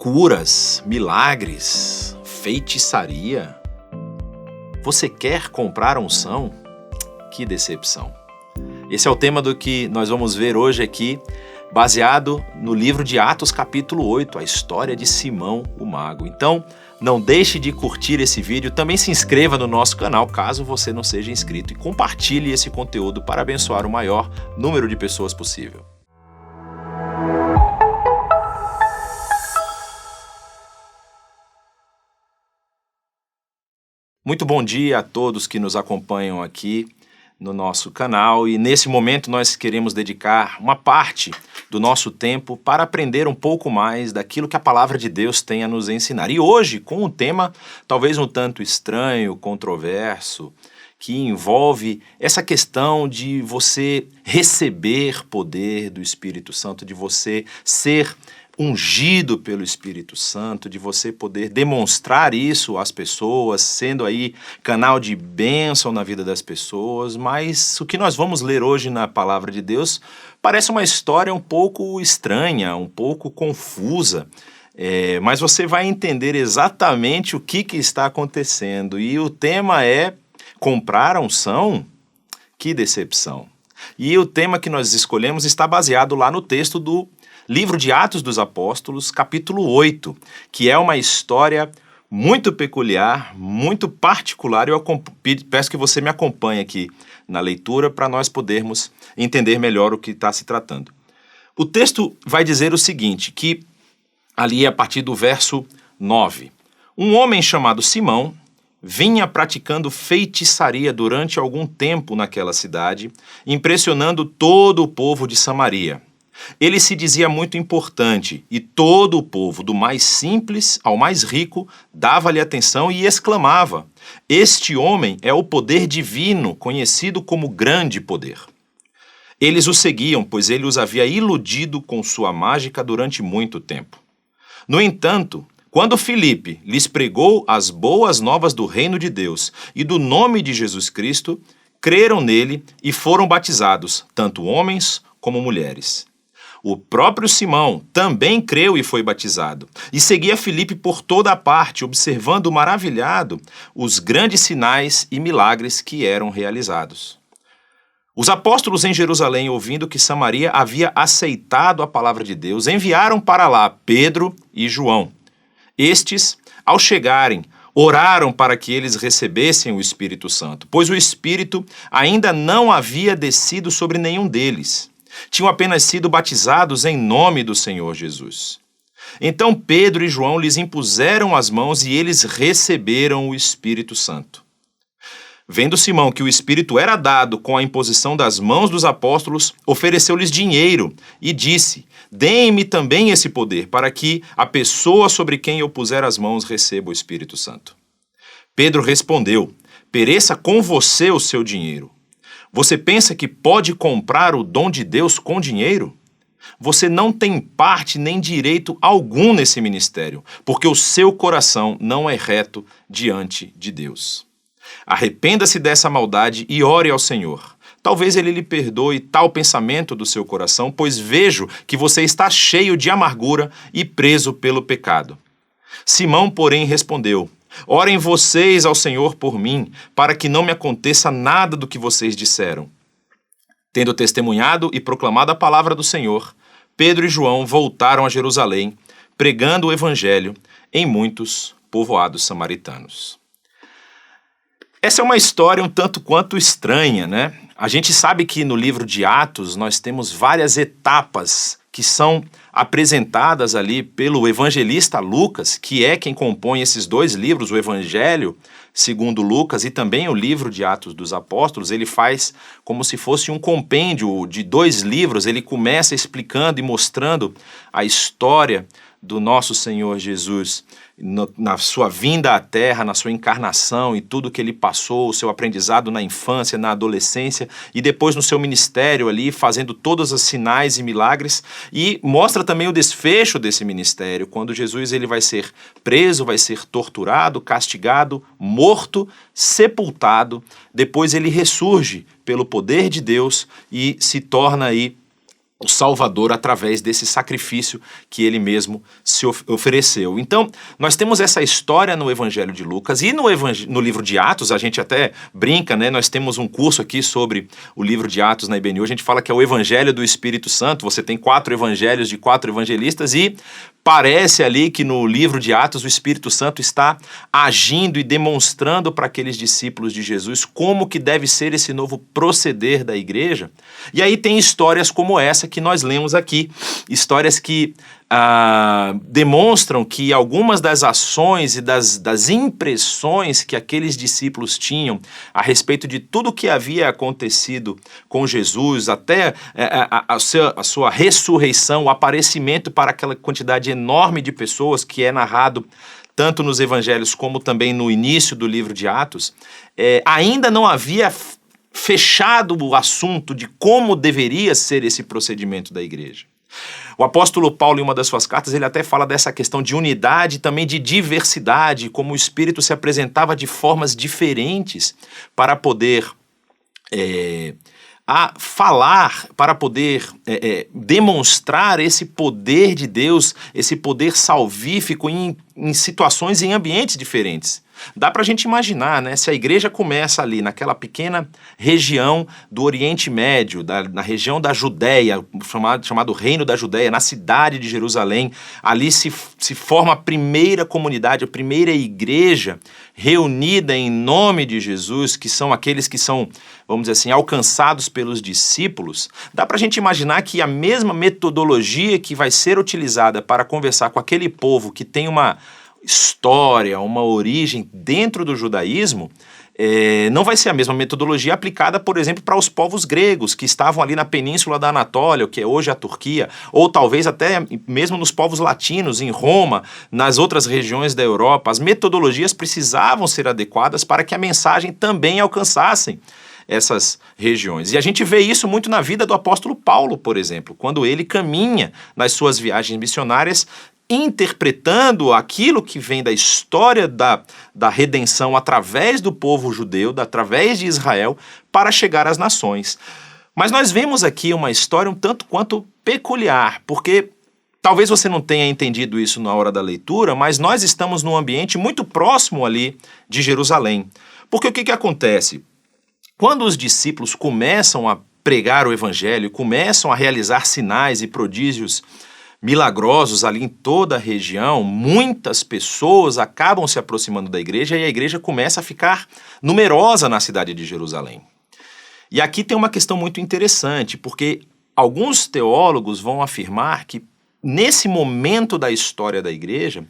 Curas, milagres, feitiçaria. Você quer comprar unção? Que decepção. Esse é o tema do que nós vamos ver hoje aqui, baseado no livro de Atos capítulo 8, a história de Simão o Mago. Então, não deixe de curtir esse vídeo, também se inscreva no nosso canal, caso você não seja inscrito, e compartilhe esse conteúdo para abençoar o maior número de pessoas possível. Muito bom dia a todos que nos acompanham aqui no nosso canal, e nesse momento nós queremos dedicar uma parte do nosso tempo para aprender um pouco mais daquilo que a palavra de Deus tem a nos ensinar. E hoje com um tema talvez um tanto estranho, controverso, que envolve essa questão de você receber poder do Espírito Santo, de você ser ungido pelo Espírito Santo, de você poder demonstrar isso às pessoas, sendo aí canal de bênção na vida das pessoas. Mas o que nós vamos ler hoje na palavra de Deus parece uma história um pouco estranha, um pouco confusa, mas você vai entender exatamente o que está acontecendo. E o tema é: comprar a unção? Que decepção. E o tema que nós escolhemos está baseado lá no texto do livro de Atos dos Apóstolos, capítulo 8, que é uma história muito peculiar, muito particular. Eu peço que você me acompanhe aqui na leitura para nós podermos entender melhor o que está se tratando. O texto vai dizer o seguinte, que ali a partir do verso 9, um homem chamado Simão vinha praticando feitiçaria durante algum tempo naquela cidade, impressionando todo o povo de Samaria. Ele se dizia muito importante, e todo o povo, do mais simples ao mais rico, dava-lhe atenção e exclamava: "Este homem é o poder divino, conhecido como grande poder." Eles o seguiam, pois ele os havia iludido com sua mágica durante muito tempo. No entanto, quando Filipe lhes pregou as boas novas do reino de Deus e do nome de Jesus Cristo, creram nele e foram batizados, tanto homens como mulheres. O próprio Simão também creu e foi batizado, e seguia Filipe por toda a parte, observando maravilhado os grandes sinais e milagres que eram realizados. Os apóstolos em Jerusalém, ouvindo que Samaria havia aceitado a palavra de Deus, enviaram para lá Pedro e João. Estes, ao chegarem, oraram para que eles recebessem o Espírito Santo, pois o Espírito ainda não havia descido sobre nenhum deles. Tinham apenas sido batizados em nome do Senhor Jesus. Então Pedro e João lhes impuseram as mãos e eles receberam o Espírito Santo. Vendo Simão que o Espírito era dado com a imposição das mãos dos apóstolos, ofereceu-lhes dinheiro e disse: "Deem-me também esse poder, para que a pessoa sobre quem eu puser as mãos receba o Espírito Santo." Pedro respondeu: "Pereça com você o seu dinheiro. Você pensa que pode comprar o dom de Deus com dinheiro? Você não tem parte nem direito algum nesse ministério, porque o seu coração não é reto diante de Deus. Arrependa-se dessa maldade e ore ao Senhor. Talvez Ele lhe perdoe tal pensamento do seu coração, pois vejo que você está cheio de amargura e preso pelo pecado." Simão, porém, respondeu: "Orem vocês ao Senhor por mim, para que não me aconteça nada do que vocês disseram." Tendo testemunhado e proclamado a palavra do Senhor, Pedro e João voltaram a Jerusalém, pregando o evangelho em muitos povoados samaritanos. Essa é uma história um tanto quanto estranha, né? A gente sabe que no livro de Atos nós temos várias etapas que são apresentadas ali pelo evangelista Lucas, que é quem compõe esses dois livros, o Evangelho segundo Lucas e também o livro de Atos dos Apóstolos. Ele faz como se fosse um compêndio de dois livros. Ele começa explicando e mostrando a história do nosso Senhor Jesus na sua vinda à Terra, na sua encarnação e tudo que ele passou, o seu aprendizado na infância, na adolescência e depois no seu ministério ali, fazendo todos os sinais e milagres, e mostra também o desfecho desse ministério, quando Jesus ele vai ser preso, vai ser torturado, castigado, morto, sepultado, depois ele ressurge pelo poder de Deus e se torna aí o Salvador através desse sacrifício que ele mesmo se ofereceu. Então, nós temos essa história no Evangelho de Lucas e no livro de Atos, a gente até brinca, né? Nós temos um curso aqui sobre o livro de Atos na IBNU, a gente fala que é o Evangelho do Espírito Santo, você tem 4 evangelhos de 4 evangelistas e parece ali que no livro de Atos o Espírito Santo está agindo e demonstrando para aqueles discípulos de Jesus como que deve ser esse novo proceder da igreja. E aí tem histórias como essa que nós lemos aqui, histórias que demonstram que algumas das ações e das impressões que aqueles discípulos tinham a respeito de tudo o que havia acontecido com Jesus, até a sua ressurreição, o aparecimento para aquela quantidade enorme de pessoas que é narrado tanto nos evangelhos como também no início do livro de Atos, ainda não havia fechado o assunto de como deveria ser esse procedimento da igreja. O apóstolo Paulo, em uma das suas cartas, ele até fala dessa questão de unidade e também de diversidade, como o Espírito se apresentava de formas diferentes para poder falar, para poder demonstrar esse poder de Deus, esse poder salvífico em situações e em ambientes diferentes. Dá para a gente imaginar, né? Se a igreja começa ali naquela pequena região do Oriente Médio, na região da Judéia, chamado Reino da Judéia, na cidade de Jerusalém, ali se forma a primeira comunidade, a primeira igreja reunida em nome de Jesus, que são aqueles que são, vamos dizer assim, alcançados pelos discípulos. Dá para a gente imaginar que a mesma metodologia que vai ser utilizada para conversar com aquele povo que tem uma história, uma origem dentro do judaísmo, não vai ser a mesma metodologia aplicada, por exemplo, para os povos gregos que estavam ali na península da Anatólia, que é hoje a Turquia, ou talvez até mesmo nos povos latinos, em Roma, nas outras regiões da Europa. As metodologias precisavam ser adequadas para que a mensagem também alcançasse essas regiões. E a gente vê isso muito na vida do apóstolo Paulo, por exemplo, quando ele caminha nas suas viagens missionárias, interpretando aquilo que vem da história da redenção através do povo judeu, através de Israel, para chegar às nações. Mas nós vemos aqui uma história um tanto quanto peculiar, porque talvez você não tenha entendido isso na hora da leitura, mas nós estamos num ambiente muito próximo ali de Jerusalém. Porque o que acontece? Quando os discípulos começam a pregar o evangelho, começam a realizar sinais e prodígios milagrosos ali em toda a região, muitas pessoas acabam se aproximando da igreja e a igreja começa a ficar numerosa na cidade de Jerusalém. E aqui tem uma questão muito interessante, porque alguns teólogos vão afirmar que nesse momento da história da igreja,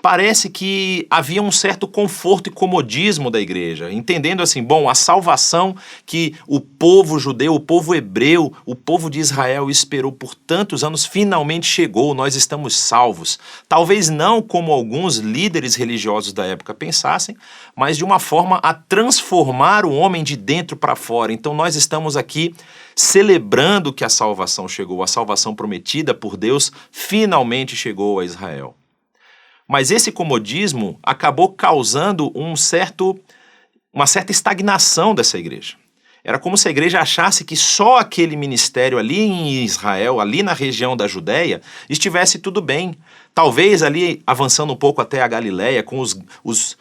parece que havia um certo conforto e comodismo da igreja, entendendo assim, bom, a salvação que o povo judeu, o povo hebreu, o povo de Israel esperou por tantos anos, finalmente chegou, nós estamos salvos. Talvez não como alguns líderes religiosos da época pensassem, mas de uma forma a transformar o homem de dentro para fora. Então nós estamos aqui celebrando que a salvação chegou, a salvação prometida por Deus finalmente chegou a Israel. Mas esse comodismo acabou causando uma certa estagnação dessa igreja. Era como se a igreja achasse que só aquele ministério ali em Israel, ali na região da Judéia, estivesse tudo bem. Talvez ali avançando um pouco até a Galiléia, com os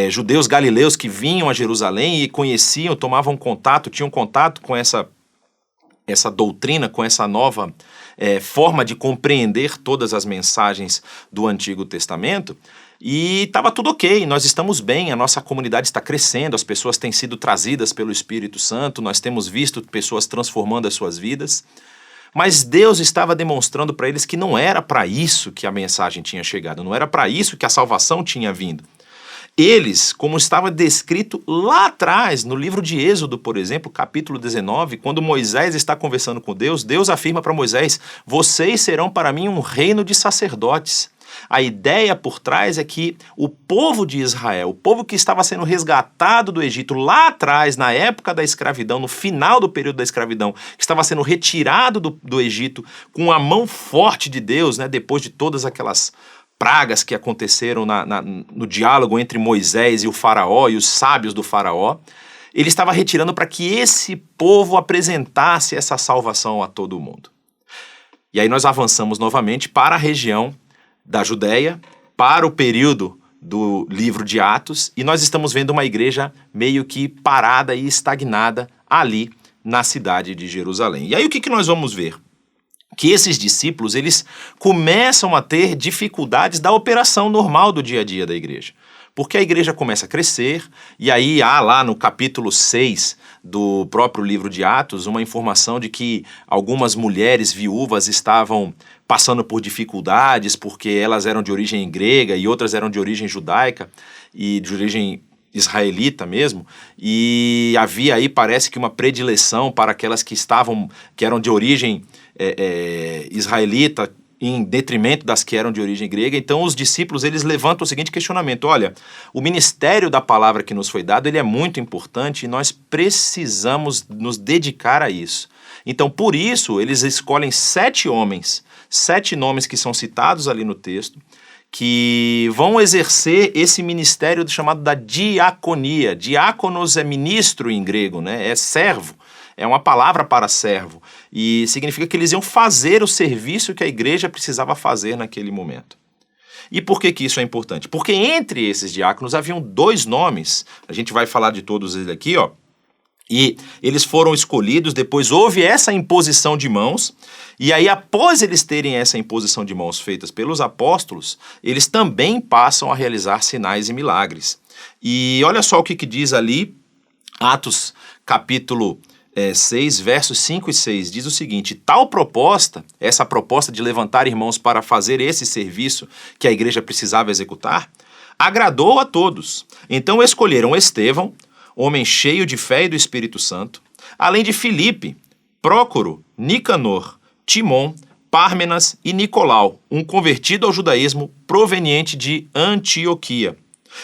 judeus galileus que vinham a Jerusalém e conheciam, tomavam contato, tinham contato com essa doutrina, com essa nova forma de compreender todas as mensagens do Antigo Testamento, e estava tudo ok, nós estamos bem, a nossa comunidade está crescendo, as pessoas têm sido trazidas pelo Espírito Santo, nós temos visto pessoas transformando as suas vidas, mas Deus estava demonstrando para eles que não era para isso que a mensagem tinha chegado, não era para isso que a salvação tinha vindo. Eles, como estava descrito lá atrás, no livro de Êxodo, por exemplo, capítulo 19, quando Moisés está conversando com Deus, Deus afirma para Moisés, vocês serão para mim um reino de sacerdotes. A ideia por trás é que o povo de Israel, o povo que estava sendo resgatado do Egito lá atrás, na época da escravidão, no final do período da escravidão, que estava sendo retirado do Egito com a mão forte de Deus, né, depois de todas aquelas pragas que aconteceram no diálogo entre Moisés e o faraó e os sábios do faraó, ele estava retirando para que esse povo apresentasse essa salvação a todo mundo. E aí nós avançamos novamente para a região da Judéia, para o período do livro de Atos, e nós estamos vendo uma igreja meio que parada e estagnada ali na cidade de Jerusalém. E aí o que nós vamos ver? Que esses discípulos, eles começam a ter dificuldades da operação normal do dia a dia da igreja. Porque a igreja começa a crescer, e aí há lá no capítulo 6 do próprio livro de Atos uma informação de que algumas mulheres viúvas estavam passando por dificuldades porque elas eram de origem grega e outras eram de origem judaica e de origem israelita mesmo, e havia aí, parece que uma predileção para aquelas que eram de origem israelita, em detrimento das que eram de origem grega. Então os discípulos, eles levantam o seguinte questionamento: olha, o ministério da palavra que nos foi dado, ele é muito importante e nós precisamos nos dedicar a isso. Então por isso eles escolhem 7 homens, 7 nomes que são citados ali no texto, que vão exercer esse ministério chamado da diaconia. Diáconos é ministro em grego, né? É servo. É uma palavra para servo, e significa que eles iam fazer o serviço que a igreja precisava fazer naquele momento. E por que isso é importante? Porque entre esses diáconos haviam 2 nomes, a gente vai falar de todos eles aqui, ó, e eles foram escolhidos, depois houve essa imposição de mãos, e aí após eles terem essa imposição de mãos feitas pelos apóstolos, eles também passam a realizar sinais e milagres. E olha só o que diz ali, Atos capítulo 6, versos 5 e 6, diz o seguinte: tal proposta, essa proposta de levantar irmãos para fazer esse serviço que a igreja precisava executar, agradou a todos. Então escolheram Estevão, homem cheio de fé e do Espírito Santo, além de Filipe, Prócoro, Nicanor, Timon, Pármenas e Nicolau, um convertido ao judaísmo proveniente de Antioquia.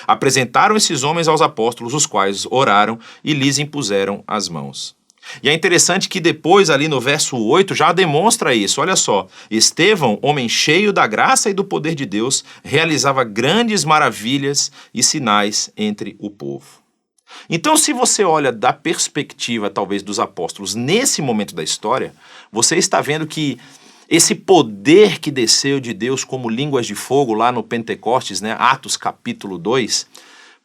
Apresentaram esses homens aos apóstolos, os quais oraram e lhes impuseram as mãos. E é interessante que depois, ali no verso 8, já demonstra isso. Olha só: Estevão, homem cheio da graça e do poder de Deus, realizava grandes maravilhas e sinais entre o povo. Então, se você olha da perspectiva, talvez, dos apóstolos nesse momento da história, você está vendo que esse poder que desceu de Deus como línguas de fogo lá no Pentecostes, né, Atos capítulo 2,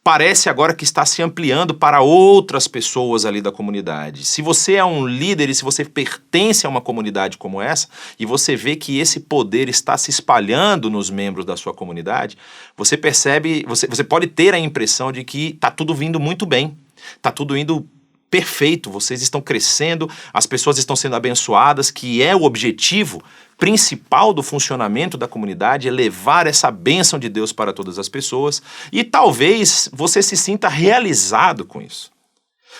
parece agora que está se ampliando para outras pessoas ali da comunidade. Se você é um líder e se você pertence a uma comunidade como essa, e você vê que esse poder está se espalhando nos membros da sua comunidade, você percebe, você pode ter a impressão de que está tudo vindo muito bem, está tudo indo perfeito, vocês estão crescendo, as pessoas estão sendo abençoadas, que é o objetivo principal do funcionamento da comunidade, é levar essa bênção de Deus para todas as pessoas, e talvez você se sinta realizado com isso.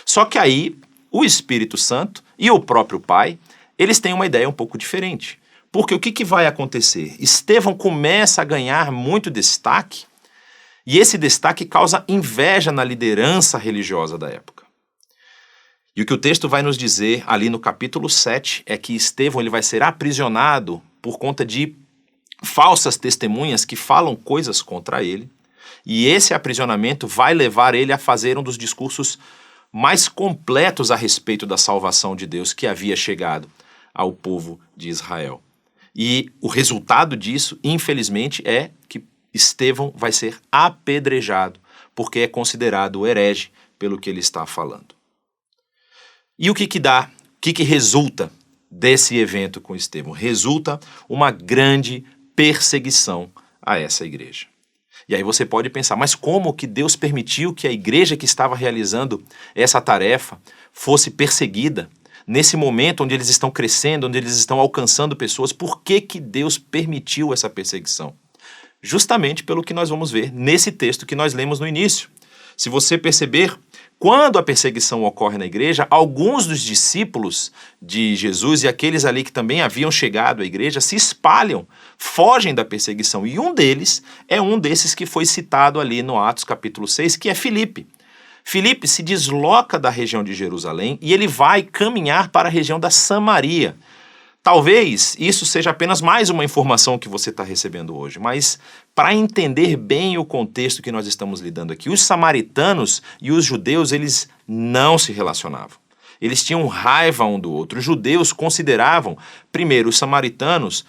Só que aí, o Espírito Santo e o próprio Pai, eles têm uma ideia um pouco diferente. Porque o que vai acontecer? Estevão começa a ganhar muito destaque, e esse destaque causa inveja na liderança religiosa da época. E o que o texto vai nos dizer ali no capítulo 7 é que Estevão ele vai ser aprisionado por conta de falsas testemunhas que falam coisas contra ele, e esse aprisionamento vai levar ele a fazer um dos discursos mais completos a respeito da salvação de Deus que havia chegado ao povo de Israel. E o resultado disso, infelizmente, é que Estevão vai ser apedrejado, porque é considerado herege pelo que ele está falando. E o que resulta desse evento com Estevão? Resulta uma grande perseguição a essa igreja. E aí você pode pensar, mas como que Deus permitiu que a igreja que estava realizando essa tarefa fosse perseguida? Nesse momento onde eles estão crescendo, onde eles estão alcançando pessoas, por que Deus permitiu essa perseguição? Justamente pelo que nós vamos ver nesse texto que nós lemos no início. Se você perceber, quando a perseguição ocorre na igreja, alguns dos discípulos de Jesus e aqueles ali que também haviam chegado à igreja se espalham, fogem da perseguição. E um deles é um desses que foi citado ali no Atos capítulo 6, que é Filipe. Filipe se desloca da região de Jerusalém e ele vai caminhar para a região da Samaria. Talvez isso seja apenas mais uma informação que você está recebendo hoje, mas para entender bem o contexto que nós estamos lidando aqui, os samaritanos e os judeus, eles não se relacionavam. Eles tinham raiva um do outro. Os judeus consideravam, primeiro, os samaritanos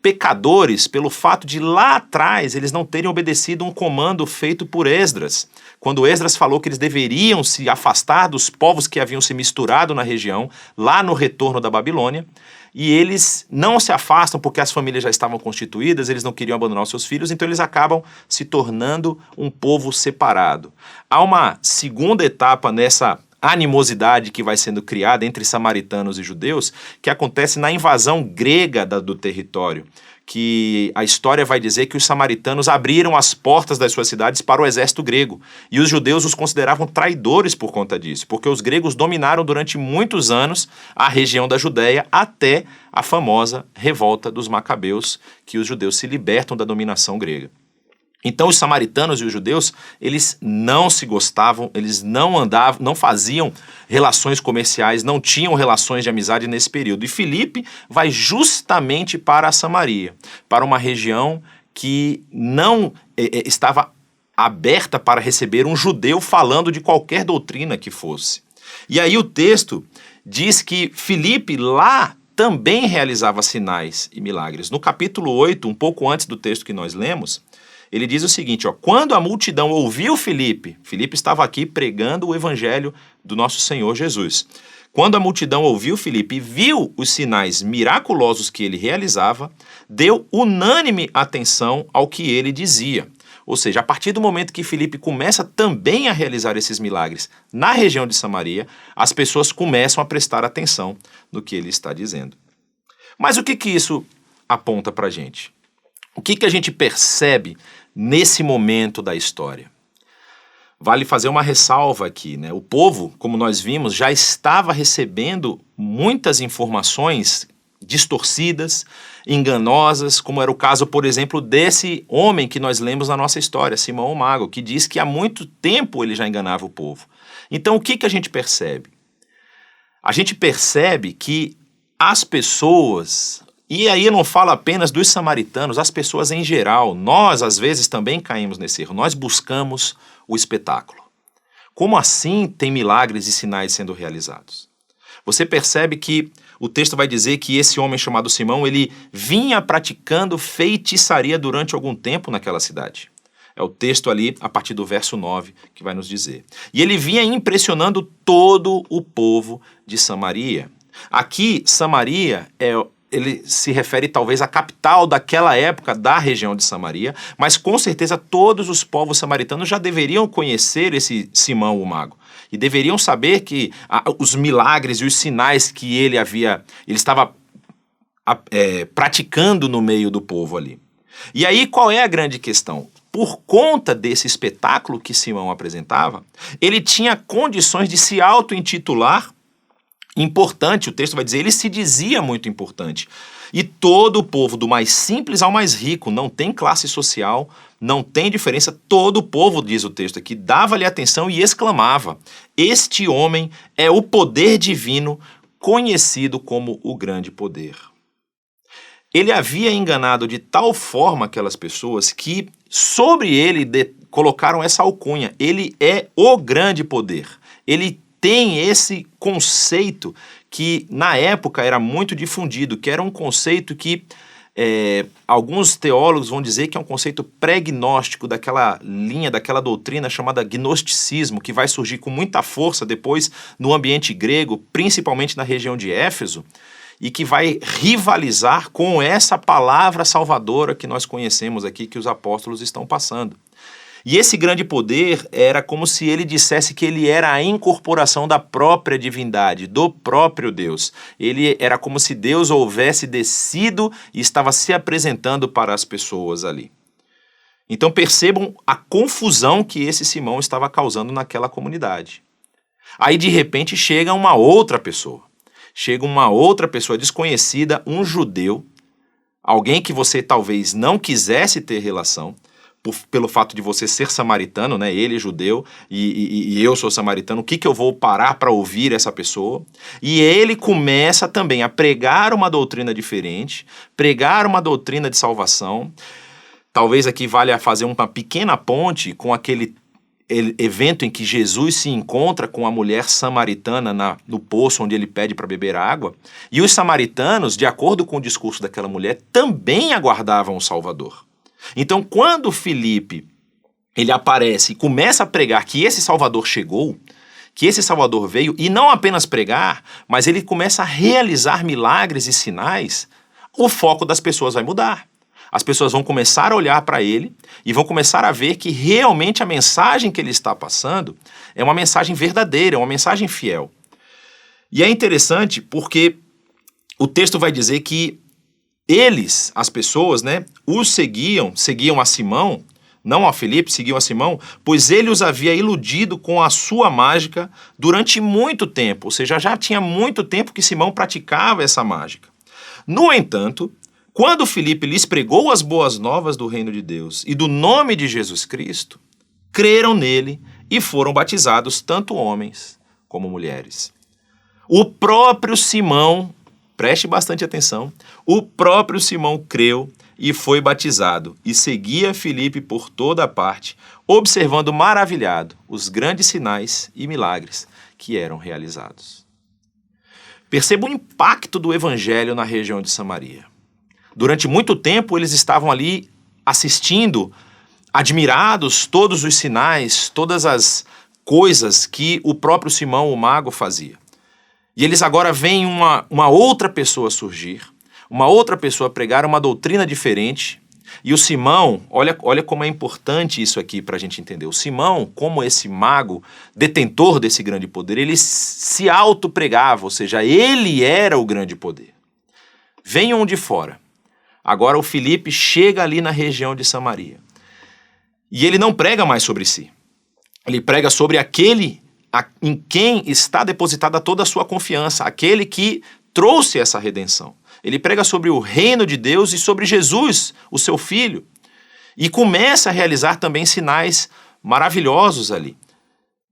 pecadores pelo fato de lá atrás eles não terem obedecido um comando feito por Esdras. Quando Esdras falou que eles deveriam se afastar dos povos que haviam se misturado na região, lá no retorno da Babilônia, e eles não se afastam porque as famílias já estavam constituídas, eles não queriam abandonar os seus filhos, então eles acabam se tornando um povo separado. Há uma segunda etapa nessa animosidade que vai sendo criada entre samaritanos e judeus, que acontece na invasão grega do território, que a história vai dizer que os samaritanos abriram as portas das suas cidades para o exército grego, e os judeus os consideravam traidores por conta disso, porque os gregos dominaram durante muitos anos a região da Judéia até a famosa revolta dos Macabeus, que os judeus se libertam da dominação grega. Então os samaritanos e os judeus, eles não se gostavam, eles não andavam, não faziam relações comerciais, não tinham relações de amizade nesse período. E Filipe vai justamente para a Samaria, para uma região que não estava aberta para receber um judeu falando de qualquer doutrina que fosse. E aí o texto diz que Filipe lá também realizava sinais e milagres. No capítulo 8, um pouco antes do texto que nós lemos, ele diz o seguinte, quando a multidão ouviu Filipe estava aqui pregando o evangelho do nosso Senhor Jesus. Quando a multidão ouviu Filipe e viu os sinais miraculosos que ele realizava, deu unânime atenção ao que ele dizia. Ou seja, a partir do momento que Filipe começa também a realizar esses milagres na região de Samaria, as pessoas começam a prestar atenção no que ele está dizendo. Mas o que isso aponta para a gente? O que a gente percebe nesse momento da história? Vale fazer uma ressalva aqui, né? O povo, como nós vimos, já estava recebendo muitas informações distorcidas, enganosas, como era o caso, por exemplo, desse homem que nós lemos na nossa história, Simão o Mago, que diz que há muito tempo ele já enganava o povo. Então, o que a gente percebe? A gente percebe que as pessoas... E aí eu não falo apenas dos samaritanos, as pessoas em geral, nós às vezes também caímos nesse erro, nós buscamos o espetáculo. Como assim tem milagres e sinais sendo realizados? Você percebe que o texto vai dizer que esse homem chamado Simão, ele vinha praticando feitiçaria durante algum tempo naquela cidade. É o texto ali, a partir do verso 9, que vai nos dizer. E ele vinha impressionando todo o povo de Samaria. Aqui, Samaria ele se refere talvez à capital daquela época da região de Samaria, mas com certeza todos os povos samaritanos já deveriam conhecer esse Simão o Mago e deveriam saber que os milagres e os sinais que ele estava praticando no meio do povo ali. E aí qual é a grande questão? Por conta desse espetáculo que Simão apresentava, ele tinha condições de se auto-intitular importante, o texto vai dizer, ele se dizia muito importante. E todo o povo, do mais simples ao mais rico, não tem classe social, não tem diferença, todo o povo, diz o texto aqui, dava-lhe atenção e exclamava: este homem é o poder divino, conhecido como o grande poder. Ele havia enganado de tal forma aquelas pessoas que sobre ele colocaram essa alcunha, ele é o grande poder, ele tem esse conceito que na época era muito difundido, que era um conceito que alguns teólogos vão dizer que é um conceito pré-gnóstico daquela linha, daquela doutrina chamada gnosticismo, que vai surgir com muita força depois no ambiente grego, principalmente na região de Éfeso, e que vai rivalizar com essa palavra salvadora que nós conhecemos aqui, que os apóstolos estão passando. E esse grande poder era como se ele dissesse que ele era a incorporação da própria divindade, do próprio Deus. Ele era como se Deus houvesse descido e estava se apresentando para as pessoas ali. Então percebam a confusão que esse Simão estava causando naquela comunidade. Aí de repente chega uma outra pessoa. Chega uma outra pessoa desconhecida, um judeu, alguém que você talvez não quisesse ter relação, pelo fato de você ser samaritano, né? Ele é judeu e eu sou samaritano, o que eu vou parar para ouvir essa pessoa? E ele começa também a pregar uma doutrina diferente, pregar uma doutrina de salvação. Talvez aqui valha fazer uma pequena ponte com aquele evento em que Jesus se encontra com a mulher samaritana no poço onde ele pede para beber água, e os samaritanos, de acordo com o discurso daquela mulher, também aguardavam o Salvador. Então, quando Filipe ele aparece e começa a pregar que esse Salvador chegou, que esse Salvador veio, e não apenas pregar, mas ele começa a realizar milagres e sinais, o foco das pessoas vai mudar. As pessoas vão começar a olhar para ele e vão começar a ver que realmente a mensagem que ele está passando é uma mensagem verdadeira, é uma mensagem fiel. E é interessante porque o texto vai dizer que eles, as pessoas, né, os seguiam a Simão, não a Filipe, seguiam a Simão, pois ele os havia iludido com a sua mágica durante muito tempo, ou seja, já tinha muito tempo que Simão praticava essa mágica. No entanto, quando Filipe lhes pregou as boas novas do reino de Deus e do nome de Jesus Cristo, creram nele e foram batizados tanto homens como mulheres. O próprio Simão, preste bastante atenção, o próprio Simão creu e foi batizado e seguia Filipe por toda a parte, observando maravilhado os grandes sinais e milagres que eram realizados. Perceba o impacto do evangelho na região de Samaria. Durante muito tempo eles estavam ali assistindo, admirados, todos os sinais, todas as coisas que o próprio Simão, o mago, fazia. E eles agora veem uma outra pessoa surgir, uma outra pessoa pregar uma doutrina diferente. E o Simão, olha como é importante isso aqui para a gente entender. O Simão, como esse mago, detentor desse grande poder, ele se autopregava, ou seja, ele era o grande poder. Venham de fora. Agora o Filipe chega ali na região de Samaria. E ele não prega mais sobre si. Ele prega sobre aquele em quem está depositada toda a sua confiança, aquele que trouxe essa redenção. Ele prega sobre o reino de Deus e sobre Jesus, o seu filho. E começa a realizar também sinais maravilhosos ali.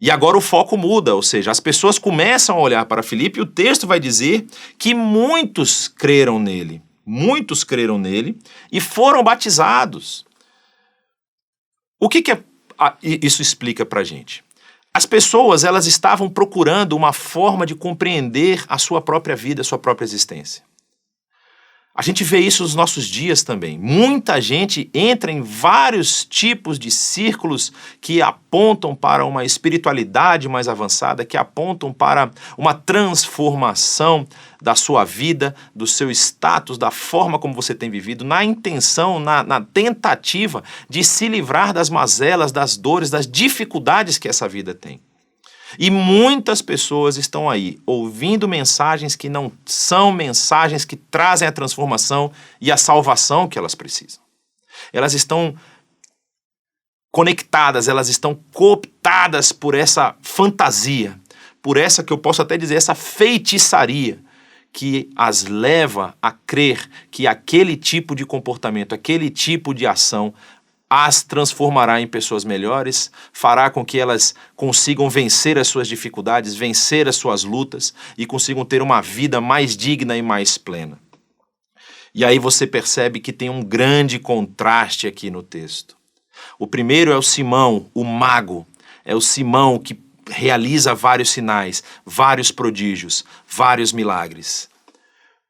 E agora o foco muda, ou seja, as pessoas começam a olhar para Filipe e o texto vai dizer que muitos creram nele. Muitos creram nele e foram batizados. O que isso explica para a gente? As pessoas, elas estavam procurando uma forma de compreender a sua própria vida, a sua própria existência. A gente vê isso nos nossos dias também. Muita gente entra em vários tipos de círculos que apontam para uma espiritualidade mais avançada, que apontam para uma transformação da sua vida, do seu status, da forma como você tem vivido, na intenção, na tentativa de se livrar das mazelas, das dores, das dificuldades que essa vida tem. E muitas pessoas estão aí ouvindo mensagens que não são mensagens que trazem a transformação e a salvação que elas precisam. Elas estão conectadas, elas estão cooptadas por essa fantasia, por essa que eu posso até dizer, essa feitiçaria que as leva a crer que aquele tipo de comportamento, aquele tipo de ação as transformará em pessoas melhores, fará com que elas consigam vencer as suas dificuldades, vencer as suas lutas e consigam ter uma vida mais digna e mais plena. E aí você percebe que tem um grande contraste aqui no texto. O primeiro é o Simão, o mago. É o Simão que realiza vários sinais, vários prodígios, vários milagres.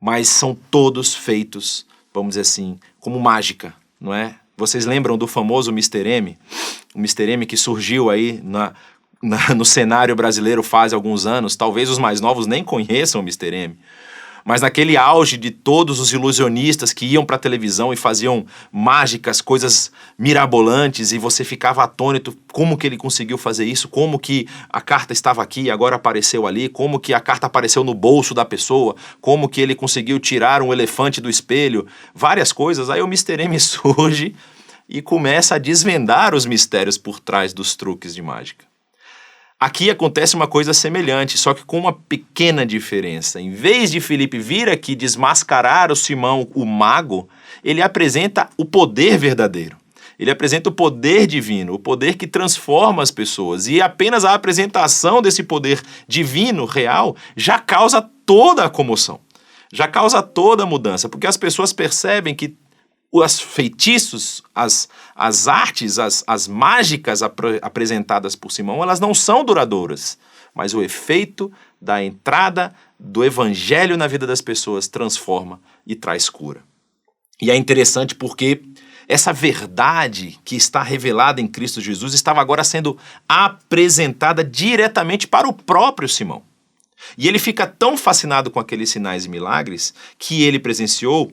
Mas são todos feitos, vamos dizer assim, como mágica, não é? Vocês lembram do famoso Mr. M? O Mr. M que surgiu aí no cenário brasileiro faz alguns anos. Talvez os mais novos nem conheçam o Mr. M. Mas naquele auge de todos os ilusionistas que iam para a televisão e faziam mágicas, coisas mirabolantes, e você ficava atônito como que ele conseguiu fazer isso, como que a carta estava aqui e agora apareceu ali, como que a carta apareceu no bolso da pessoa, como que ele conseguiu tirar um elefante do espelho, várias coisas. Aí o Mr. M surge e começa a desvendar os mistérios por trás dos truques de mágica. Aqui acontece uma coisa semelhante, só que com uma pequena diferença. Em vez de Filipe vir aqui desmascarar o Simão, o mago, ele apresenta o poder verdadeiro. Ele apresenta o poder divino, o poder que transforma as pessoas. E apenas a apresentação desse poder divino, real, já causa toda a comoção. Já causa toda a mudança, porque as pessoas percebem que os feitiços, as artes, as mágicas apresentadas por Simão, elas não são duradouras, mas o efeito da entrada do evangelho na vida das pessoas transforma e traz cura. E é interessante porque essa verdade que está revelada em Cristo Jesus estava agora sendo apresentada diretamente para o próprio Simão. E ele fica tão fascinado com aqueles sinais e milagres que ele presenciou,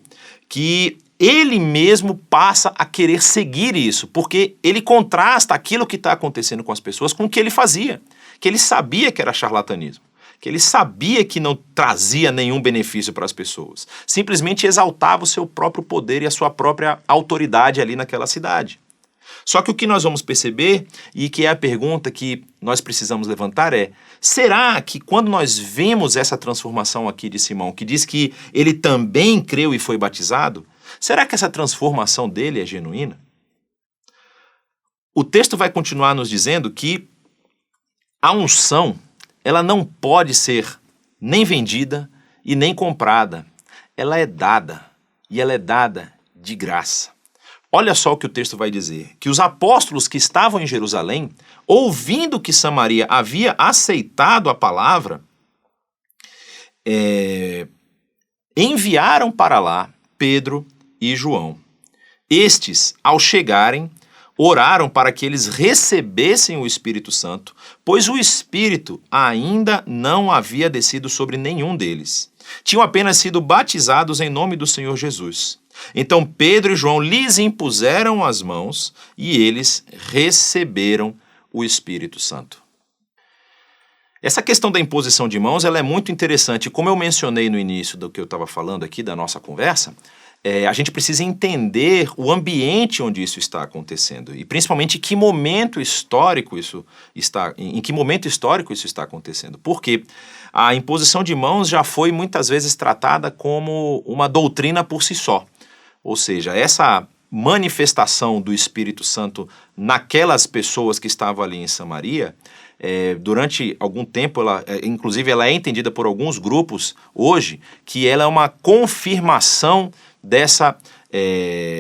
que ele mesmo passa a querer seguir isso, porque ele contrasta aquilo que está acontecendo com as pessoas com o que ele fazia, que ele sabia que era charlatanismo, que ele sabia que não trazia nenhum benefício para as pessoas, simplesmente exaltava o seu próprio poder e a sua própria autoridade ali naquela cidade. Só que o que nós vamos perceber, e que é a pergunta que nós precisamos levantar é, será que quando nós vemos essa transformação aqui de Simão, que diz que ele também creu e foi batizado, será que essa transformação dele é genuína? O texto vai continuar nos dizendo que a unção, ela não pode ser nem vendida e nem comprada. Ela é dada, e ela é dada de graça. Olha só o que o texto vai dizer, que os apóstolos que estavam em Jerusalém, ouvindo que Samaria havia aceitado a palavra, enviaram para lá Pedro e João. Estes, ao chegarem, oraram para que eles recebessem o Espírito Santo, pois o Espírito ainda não havia descido sobre nenhum deles. Tinham apenas sido batizados em nome do Senhor Jesus. Então Pedro e João lhes impuseram as mãos e eles receberam o Espírito Santo. Essa questão da imposição de mãos ela é muito interessante. Como eu mencionei no início do que eu estava falando aqui, da nossa conversa, a gente precisa entender o ambiente onde isso está acontecendo e principalmente em que momento histórico isso está acontecendo. Porque a imposição de mãos já foi muitas vezes tratada como uma doutrina por si só. Ou seja, essa manifestação do Espírito Santo naquelas pessoas que estavam ali em Samaria, durante algum tempo, inclusive ela é entendida por alguns grupos hoje, que ela é uma confirmação dessa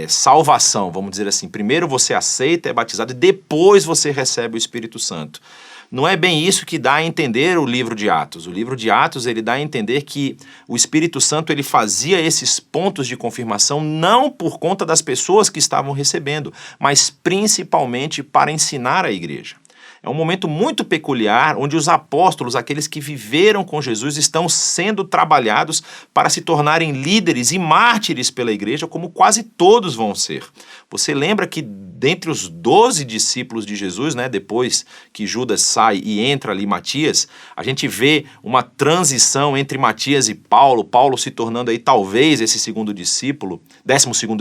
salvação, vamos dizer assim. Primeiro você aceita, é batizado, e depois você recebe o Espírito Santo. Não é bem isso que dá a entender o livro de Atos. O livro de Atos ele dá a entender que o Espírito Santo ele fazia esses pontos de confirmação não por conta das pessoas que estavam recebendo, mas principalmente para ensinar a igreja. É um momento muito peculiar onde os apóstolos, aqueles que viveram com Jesus, estão sendo trabalhados para se tornarem líderes e mártires pela igreja, como quase todos vão ser. Você lembra que dentre os 12 discípulos de Jesus, depois que Judas sai e entra ali Matias, a gente vê uma transição entre Matias e Paulo, Paulo se tornando aí talvez esse 12º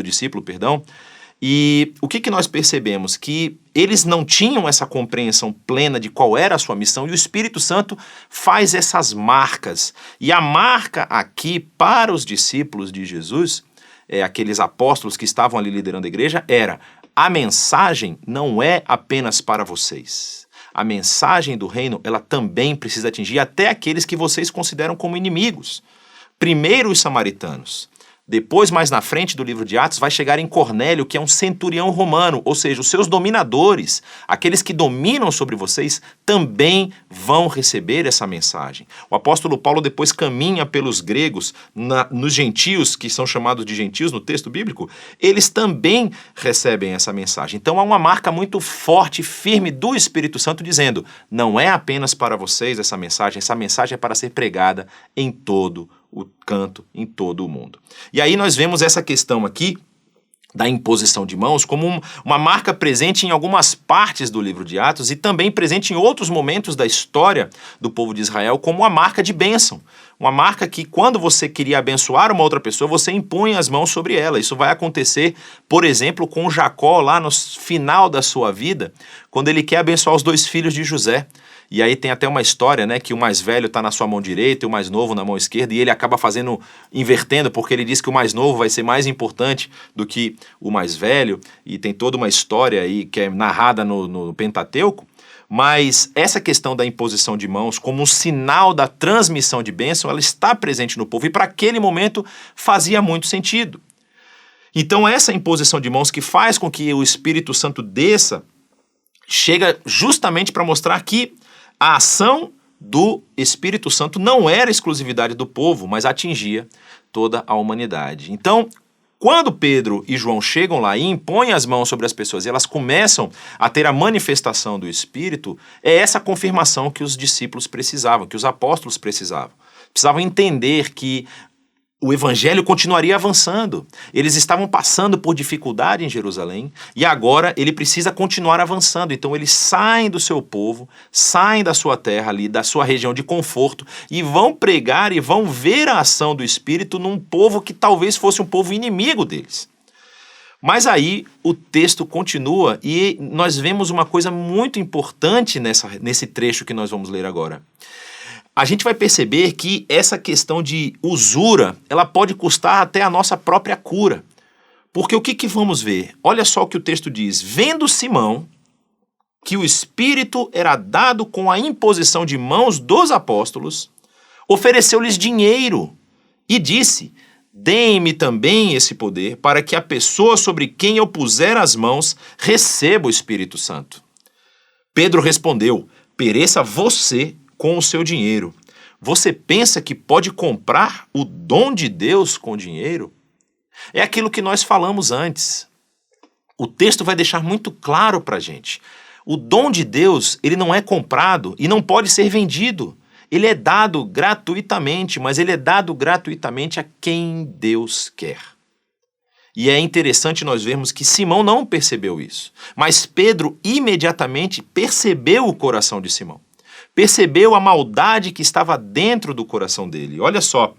discípulo, perdão. E o que nós percebemos? Que eles não tinham essa compreensão plena de qual era a sua missão e o Espírito Santo faz essas marcas. E a marca aqui para os discípulos de Jesus, aqueles apóstolos que estavam ali liderando a igreja, era: a mensagem não é apenas para vocês. A mensagem do reino, ela também precisa atingir até aqueles que vocês consideram como inimigos. Primeiro os samaritanos. Depois, mais na frente do livro de Atos, vai chegar em Cornélio, que é um centurião romano, ou seja, os seus dominadores, aqueles que dominam sobre vocês, também vão receber essa mensagem. O apóstolo Paulo depois caminha pelos gregos, nos gentios, que são chamados de gentios no texto bíblico, eles também recebem essa mensagem. Então há uma marca muito forte e firme do Espírito Santo dizendo: não é apenas para vocês essa mensagem é para ser pregada em todo o canto, em todo o mundo. E aí nós vemos essa questão aqui da imposição de mãos como uma marca presente em algumas partes do livro de Atos e também presente em outros momentos da história do povo de Israel como a marca de bênção. Uma marca que quando você queria abençoar uma outra pessoa, você impunha as mãos sobre ela. Isso vai acontecer, por exemplo, com Jacó lá no final da sua vida, quando ele quer abençoar os 2 filhos de José. E aí tem até uma história, que o mais velho está na sua mão direita e o mais novo na mão esquerda, e ele acaba invertendo, porque ele diz que o mais novo vai ser mais importante do que o mais velho, e tem toda uma história aí que é narrada no Pentateuco. Mas essa questão da imposição de mãos como um sinal da transmissão de bênção, ela está presente no povo, e para aquele momento fazia muito sentido. Então essa imposição de mãos que faz com que o Espírito Santo desça, chega justamente para mostrar que a ação do Espírito Santo não era exclusividade do povo, mas atingia toda a humanidade. Então, quando Pedro e João chegam lá e impõem as mãos sobre as pessoas e elas começam a ter a manifestação do Espírito, é essa confirmação que os discípulos precisavam, que os apóstolos precisavam. Precisavam entender que o evangelho continuaria avançando. Eles estavam passando por dificuldade em Jerusalém e agora ele precisa continuar avançando. Então eles saem do seu povo, saem da sua terra ali, da sua região de conforto e vão pregar e vão ver a ação do Espírito num povo que talvez fosse um povo inimigo deles. Mas aí o texto continua e nós vemos uma coisa muito importante nesse trecho que nós vamos ler agora. A gente vai perceber que essa questão de usura, ela pode custar até a nossa própria cura. Porque o que vamos ver? Olha só o que o texto diz. Vendo Simão que o Espírito era dado com a imposição de mãos dos apóstolos, ofereceu-lhes dinheiro e disse: deem-me também esse poder para que a pessoa sobre quem eu puser as mãos receba o Espírito Santo. Pedro respondeu: pereça você com o seu dinheiro. Você pensa que pode comprar o dom de Deus com dinheiro? É aquilo que nós falamos antes. O texto vai deixar muito claro para a gente. O dom de Deus, ele não é comprado e não pode ser vendido. Ele é dado gratuitamente, mas ele é dado gratuitamente a quem Deus quer. E é interessante nós vermos que Simão não percebeu isso, mas Pedro imediatamente percebeu o coração de Simão. Percebeu a maldade que estava dentro do coração dele. Olha só,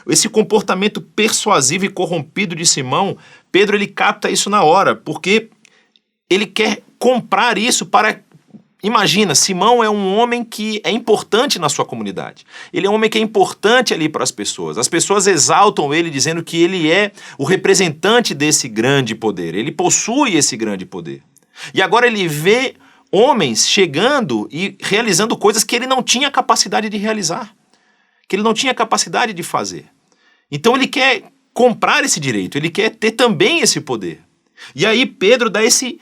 esse comportamento persuasivo e corrompido de Simão, Pedro ele capta isso na hora, porque ele quer comprar isso para... Imagina, Simão é um homem que é importante na sua comunidade. Ele é um homem que é importante ali para as pessoas. As pessoas exaltam ele dizendo que ele é o representante desse grande poder. Ele possui esse grande poder. E agora ele vê homens chegando e realizando coisas que ele não tinha capacidade de realizar, que ele não tinha capacidade de fazer. Então ele quer comprar esse direito, ele quer ter também esse poder. E aí Pedro dá esse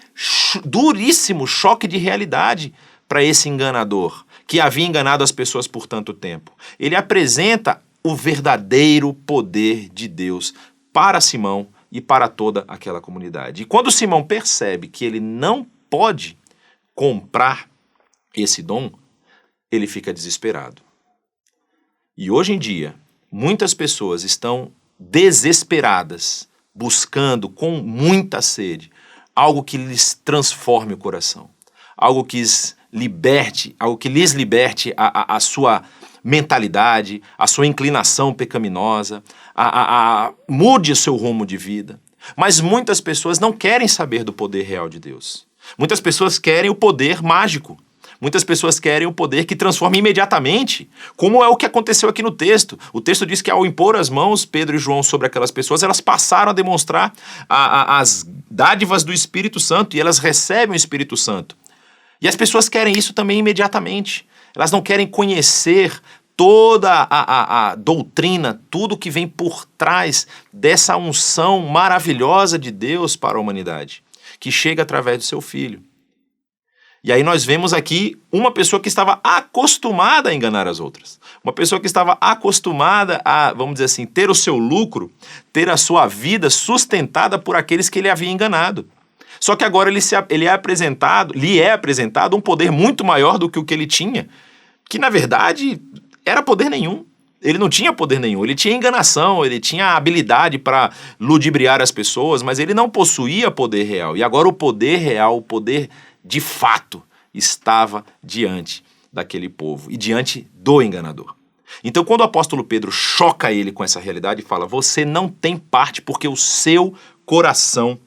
duríssimo choque de realidade para esse enganador, que havia enganado as pessoas por tanto tempo. Ele apresenta o verdadeiro poder de Deus para Simão e para toda aquela comunidade. E quando Simão percebe que ele não pode comprar esse dom, ele fica desesperado. E hoje em dia, muitas pessoas estão desesperadas, buscando com muita sede algo que lhes transforme o coração, algo que lhes liberte a sua mentalidade, a sua inclinação pecaminosa, mude o seu rumo de vida. Mas muitas pessoas não querem saber do poder real de Deus. Muitas pessoas querem o poder mágico. Muitas pessoas querem o poder que transforma imediatamente, como é o que aconteceu aqui no texto. O texto diz que ao impor as mãos, Pedro e João, sobre aquelas pessoas, elas passaram a demonstrar as dádivas do Espírito Santo e elas recebem o Espírito Santo. E as pessoas querem isso também imediatamente. Elas não querem conhecer toda a doutrina, tudo que vem por trás dessa unção maravilhosa de Deus para a humanidade, que chega através do seu Filho. E aí nós vemos aqui uma pessoa que estava acostumada a enganar as outras. Uma pessoa que estava acostumada a, vamos dizer assim, ter o seu lucro, ter a sua vida sustentada por aqueles que ele havia enganado. Só que agora lhe é apresentado um poder muito maior do que o que ele tinha, que na verdade era poder nenhum. Ele não tinha poder nenhum, ele tinha enganação, ele tinha habilidade para ludibriar as pessoas, mas ele não possuía poder real. E agora o poder real, o poder de fato, estava diante daquele povo e diante do enganador. Então, quando o apóstolo Pedro choca ele com essa realidade e fala: você não tem parte porque o seu coração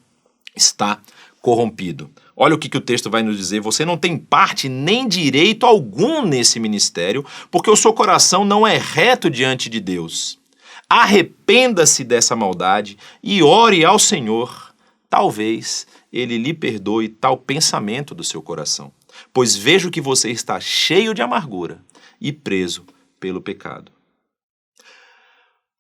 está corrompido. Olha o que o texto vai nos dizer: você não tem parte nem direito algum nesse ministério, porque o seu coração não é reto diante de Deus. Arrependa-se dessa maldade e ore ao Senhor. Talvez ele lhe perdoe tal pensamento do seu coração, pois vejo que você está cheio de amargura e preso pelo pecado.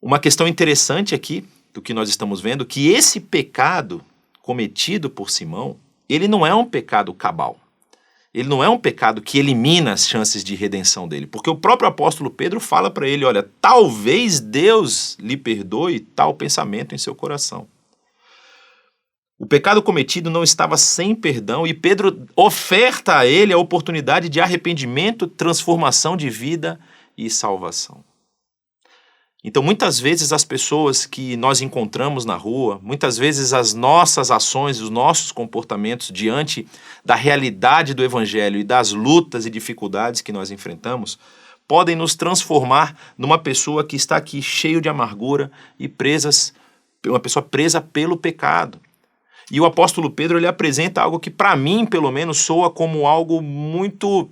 Uma questão interessante aqui do que nós estamos vendo que esse pecado cometido por Simão, ele não é um pecado cabal. Ele não é um pecado que elimina as chances de redenção dele, porque o próprio apóstolo Pedro fala para ele, olha, talvez Deus lhe perdoe tal pensamento em seu coração. O pecado cometido não estava sem perdão e Pedro oferta a ele a oportunidade de arrependimento, transformação de vida e salvação. Então, muitas vezes as pessoas que nós encontramos na rua, muitas vezes as nossas ações, os nossos comportamentos diante da realidade do Evangelho e das lutas e dificuldades que nós enfrentamos, podem nos transformar numa pessoa que está aqui cheio de amargura e uma pessoa presa pelo pecado. E o apóstolo Pedro ele apresenta algo que para mim, pelo menos, soa como algo muito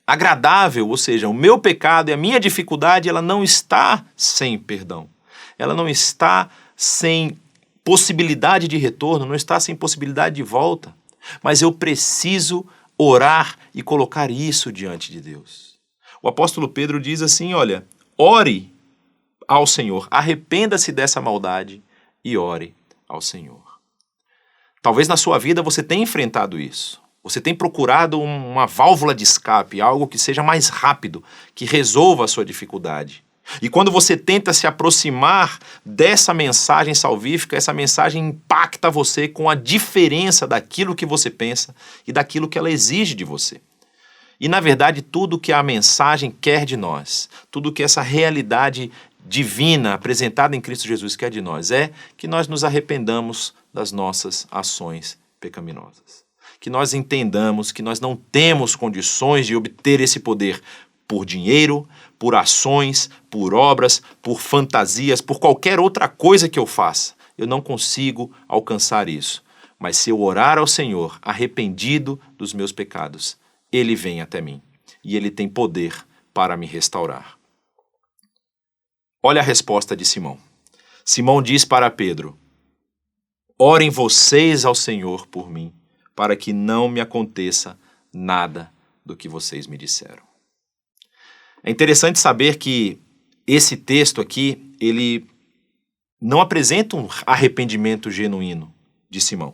agradável, ou seja, o meu pecado e a minha dificuldade, ela não está sem perdão. Ela não está sem possibilidade de retorno, não está sem possibilidade de volta. Mas eu preciso orar e colocar isso diante de Deus. O apóstolo Pedro diz assim, olha, ore ao Senhor, arrependa-se dessa maldade e ore ao Senhor. Talvez na sua vida você tenha enfrentado isso. Você tem procurado uma válvula de escape, algo que seja mais rápido, que resolva a sua dificuldade. E quando você tenta se aproximar dessa mensagem salvífica, essa mensagem impacta você com a diferença daquilo que você pensa e daquilo que ela exige de você. E, na verdade, tudo que a mensagem quer de nós, tudo que essa realidade divina apresentada em Cristo Jesus quer de nós, é que nós nos arrependamos das nossas ações pecaminosas. Que nós entendamos que nós não temos condições de obter esse poder por dinheiro, por ações, por obras, por fantasias, por qualquer outra coisa que eu faça. Eu não consigo alcançar isso. Mas se eu orar ao Senhor, arrependido dos meus pecados, Ele vem até mim e Ele tem poder para me restaurar. Olha a resposta de Simão. Simão diz para Pedro, orem vocês ao Senhor por mim, para que não me aconteça nada do que vocês me disseram. É interessante saber que esse texto aqui, ele não apresenta um arrependimento genuíno de Simão.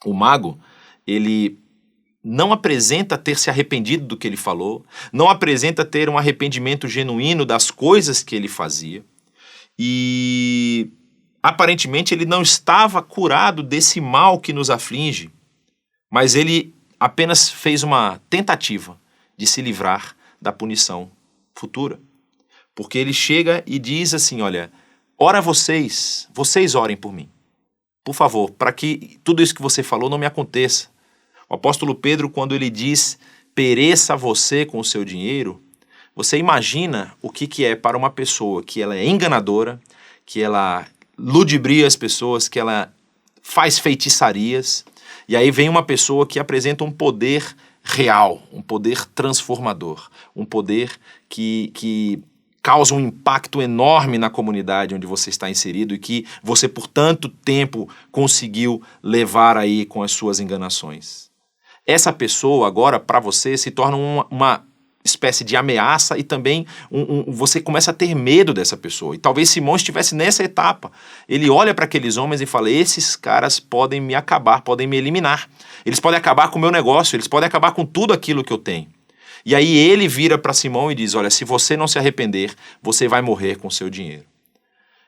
O mago, ele não apresenta ter se arrependido do que ele falou, não apresenta ter um arrependimento genuíno das coisas que ele fazia, e aparentemente ele não estava curado desse mal que nos aflige, mas ele apenas fez uma tentativa de se livrar da punição futura. Porque ele chega e diz assim, olha, ora vocês orem por mim. Por favor, para que tudo isso que você falou não me aconteça. O apóstolo Pedro, quando ele diz, pereça você com o seu dinheiro, você imagina o que é para uma pessoa que ela é enganadora, que ela ludibria as pessoas, que ela faz feitiçarias, e aí vem uma pessoa que apresenta um poder real, um poder transformador, um poder que causa um impacto enorme na comunidade onde você está inserido e que você por tanto tempo conseguiu levar aí com as suas enganações. Essa pessoa agora para você se torna uma espécie de ameaça e também você começa a ter medo dessa pessoa. E talvez Simão estivesse nessa etapa. Ele olha para aqueles homens e fala, esses caras podem me acabar, podem me eliminar. Eles podem acabar com o meu negócio, eles podem acabar com tudo aquilo que eu tenho. E aí ele vira para Simão e diz, olha, se você não se arrepender, você vai morrer com o seu dinheiro.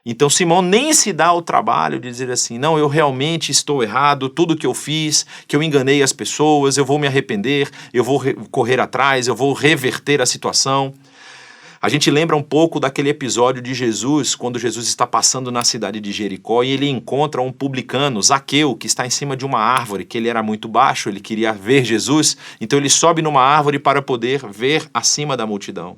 Então Simão nem se dá o trabalho de dizer assim, não, eu realmente estou errado, tudo que eu fiz, que eu enganei as pessoas, eu vou me arrepender, eu vou correr atrás, eu vou reverter a situação. A gente lembra um pouco daquele episódio de Jesus, quando Jesus está passando na cidade de Jericó e ele encontra um publicano, Zaqueu, que está em cima de uma árvore, que ele era muito baixo, ele queria ver Jesus, então ele sobe numa árvore para poder ver acima da multidão.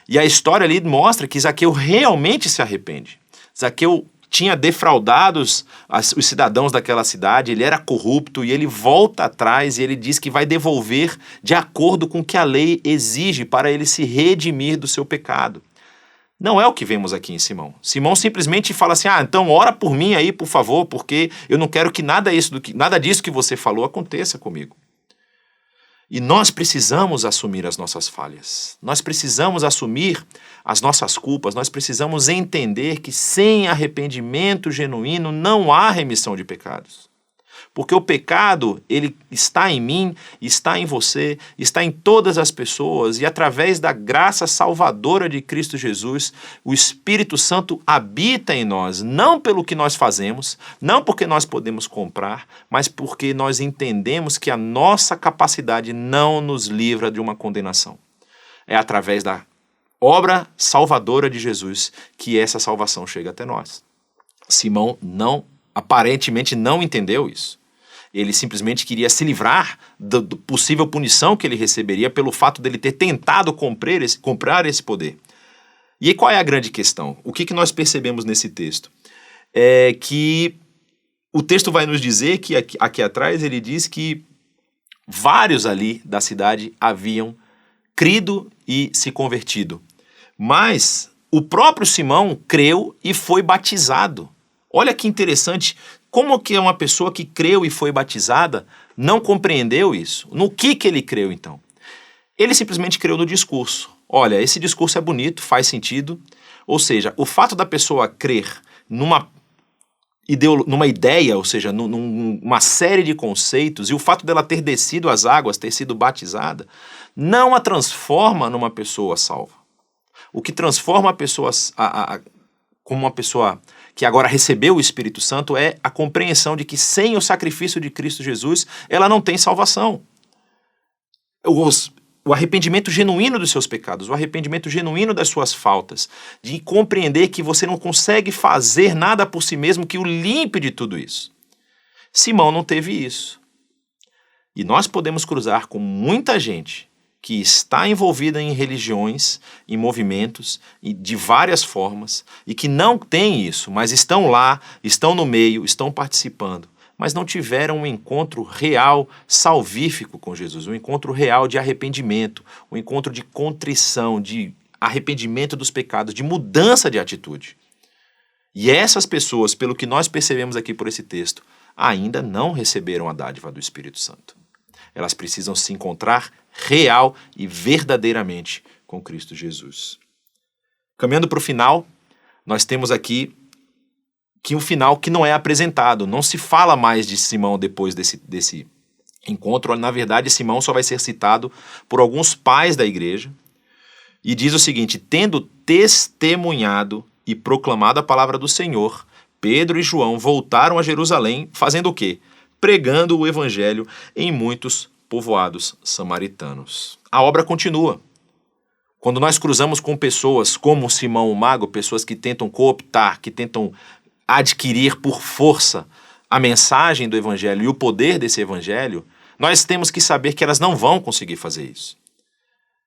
E a história ali mostra que Zaqueu realmente se arrepende. Zaqueu tinha defraudado os cidadãos daquela cidade, ele era corrupto e ele volta atrás e ele diz que vai devolver de acordo com o que a lei exige para ele se redimir do seu pecado. Não é o que vemos aqui em Simão. Simão simplesmente fala assim, então ora por mim aí, por favor, porque eu não quero que nada disso que você falou aconteça comigo. E nós precisamos assumir as nossas falhas. Nós precisamos assumir as nossas culpas. Nós precisamos entender que sem arrependimento genuíno não há remissão de pecados. Porque o pecado, ele está em mim, está em você, está em todas as pessoas, e através da graça salvadora de Cristo Jesus, o Espírito Santo habita em nós, não pelo que nós fazemos, não porque nós podemos comprar, mas porque nós entendemos que a nossa capacidade não nos livra de uma condenação. É através da obra salvadora de Jesus que essa salvação chega até nós. Simão aparentemente não entendeu isso. Ele simplesmente queria se livrar da possível punição que ele receberia pelo fato dele ter tentado comprar esse poder. E aí, qual é a grande questão? O que nós percebemos nesse texto? É que o texto vai nos dizer que aqui atrás ele diz que vários ali da cidade haviam crido e se convertido. Mas o próprio Simão creu e foi batizado. Olha que interessante. Como que uma pessoa que creu e foi batizada não compreendeu isso? No que ele creu, então? Ele simplesmente creu no discurso. Olha, esse discurso é bonito, faz sentido. Ou seja, o fato da pessoa crer numa ideia, ou seja, numa série de conceitos, e o fato dela ter descido as águas, ter sido batizada, não a transforma numa pessoa salva. O que transforma a pessoa como uma pessoa que agora recebeu o Espírito Santo é a compreensão de que sem o sacrifício de Cristo Jesus, ela não tem salvação. O arrependimento genuíno dos seus pecados, o arrependimento genuíno das suas faltas, de compreender que você não consegue fazer nada por si mesmo que o limpe de tudo isso. Simão não teve isso. E nós podemos cruzar com muita gente que está envolvida em religiões, em movimentos, de várias formas, e que não tem isso, mas estão lá, estão no meio, estão participando, mas não tiveram um encontro real, salvífico com Jesus, um encontro real de arrependimento, um encontro de contrição, de arrependimento dos pecados, de mudança de atitude. E essas pessoas, pelo que nós percebemos aqui por esse texto, ainda não receberam a dádiva do Espírito Santo. Elas precisam se encontrar real e verdadeiramente com Cristo Jesus. Caminhando para o final, nós temos aqui que um final que não é apresentado. Não se fala mais de Simão depois desse encontro. Na verdade, Simão só vai ser citado por alguns pais da igreja. E diz o seguinte: tendo testemunhado e proclamado a palavra do Senhor, Pedro e João voltaram a Jerusalém, fazendo o quê? Pregando o evangelho em muitos povoados samaritanos. A obra continua. Quando nós cruzamos com pessoas como Simão o Mago, pessoas que tentam cooptar, que tentam adquirir por força a mensagem do evangelho e o poder desse evangelho, nós temos que saber que elas não vão conseguir fazer isso.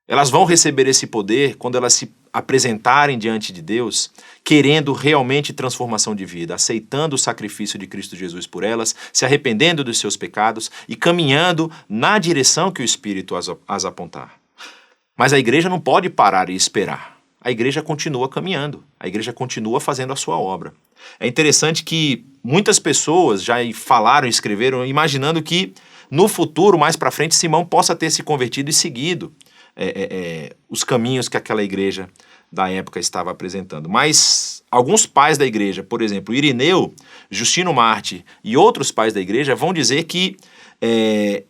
Elas vão receber esse poder quando elas se apresentarem diante de Deus, querendo realmente transformação de vida, aceitando o sacrifício de Cristo Jesus por elas, se arrependendo dos seus pecados e caminhando na direção que o Espírito as apontar. Mas a igreja não pode parar e esperar. A igreja continua caminhando, a igreja continua fazendo a sua obra. É interessante que muitas pessoas já falaram e escreveram imaginando que no futuro, mais para frente, Simão possa ter se convertido e seguido os caminhos que aquela igreja da época estava apresentando. Mas alguns pais da igreja, por exemplo, Irineu, Justino Marte e outros pais da igreja vão dizer que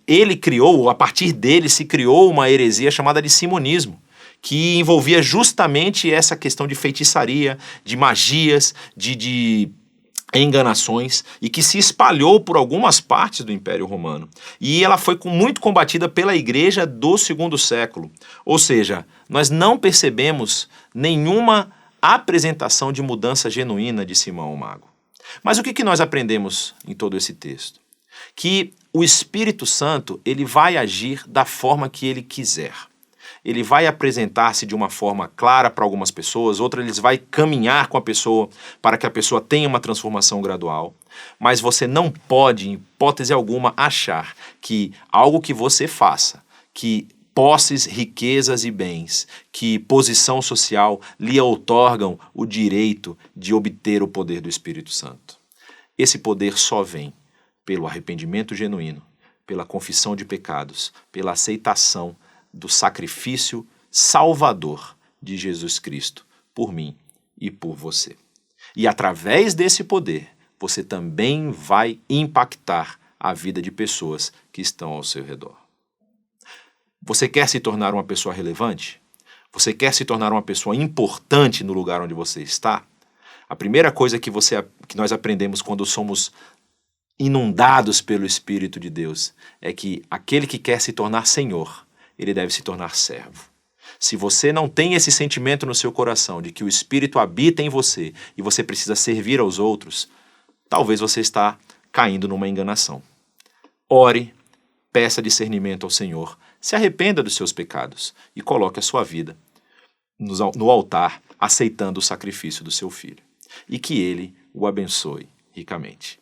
ele criou, a partir dele se criou uma heresia chamada de simonismo, que envolvia justamente essa questão de feitiçaria, de magias, de enganações, e que se espalhou por algumas partes do Império Romano. E ela foi muito combatida pela igreja do segundo século. Ou seja, nós não percebemos nenhuma apresentação de mudança genuína de Simão o Mago. Mas o que nós aprendemos em todo esse texto? Que o Espírito Santo, ele vai agir da forma que ele quiser. Ele vai apresentar-se de uma forma clara para algumas pessoas, outra ele vai caminhar com a pessoa para que a pessoa tenha uma transformação gradual. Mas você não pode, em hipótese alguma, achar que algo que você faça, que posses, riquezas e bens, que posição social lhe outorgam o direito de obter o poder do Espírito Santo. Esse poder só vem pelo arrependimento genuíno, pela confissão de pecados, pela aceitação do sacrifício salvador de Jesus Cristo por mim e por você. E através desse poder, você também vai impactar a vida de pessoas que estão ao seu redor. Você quer se tornar uma pessoa relevante? Você quer se tornar uma pessoa importante no lugar onde você está? A primeira coisa que nós aprendemos quando somos inundados pelo Espírito de Deus é que aquele que quer se tornar senhor, ele deve se tornar servo. Se você não tem esse sentimento no seu coração de que o Espírito habita em você e você precisa servir aos outros, talvez você está caindo numa enganação. Ore, peça discernimento ao Senhor, se arrependa dos seus pecados e coloque a sua vida no altar, aceitando o sacrifício do seu filho. E que Ele o abençoe ricamente.